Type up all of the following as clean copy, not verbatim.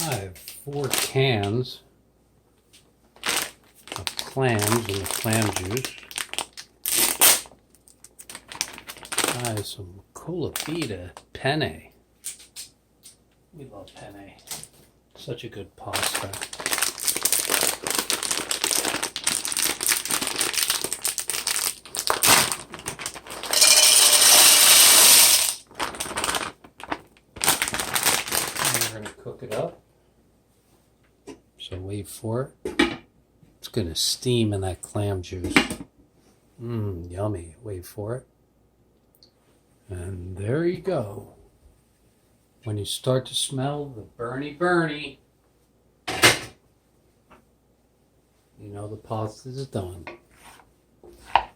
I have 4 cans of clams and the clam juice. I have some Colavita Penne. We love penne. Such a good pasta. And we're going to cook it up. So wait for it. It's going to steam in that clam juice. Yummy. Wait for it. And there you go. When you start to smell the burny, you know the pasta is done. Got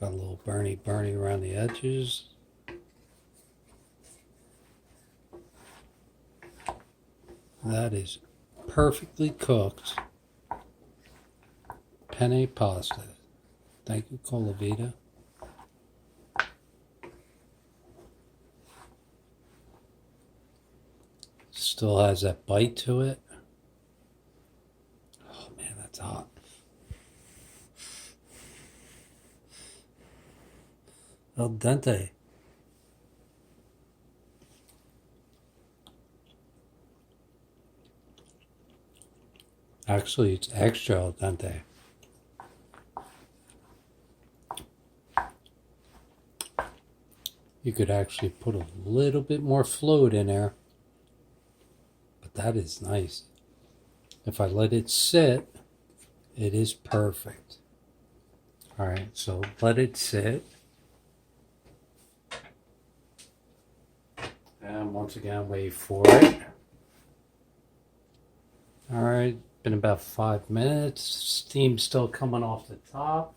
a little burny around the edges. That is perfectly cooked penne pasta. Thank you, Colavita. Still has that bite to it. Oh man, that's hot. Al dente. Actually, it's extra al dente. You could actually put a little bit more fluid in there. But that is nice. If I let it sit, it is perfect. Alright, so let it sit. And once again, wait for it. Alright, been about 5 minutes. Steam still coming off the top.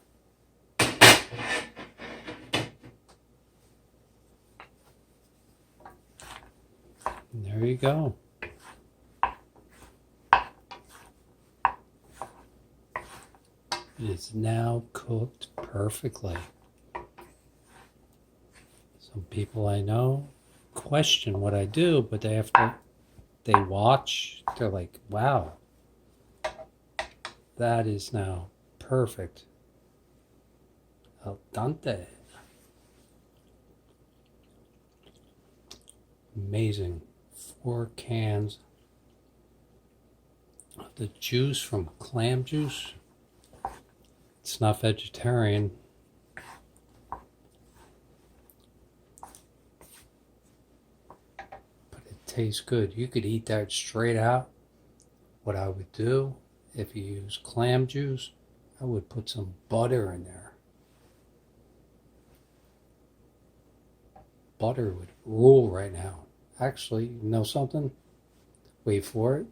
And there you go. It is now cooked perfectly. Some people I know question what I do, but they watch, they're like, wow, that is now perfect. Al dente. Amazing. 4 cans of the juice from clam juice. It's not vegetarian. But it tastes good. You could eat that straight out. What I would do, if you use clam juice, I would put some butter in there. Butter would rule right now. Actually, you know something? Wait for it.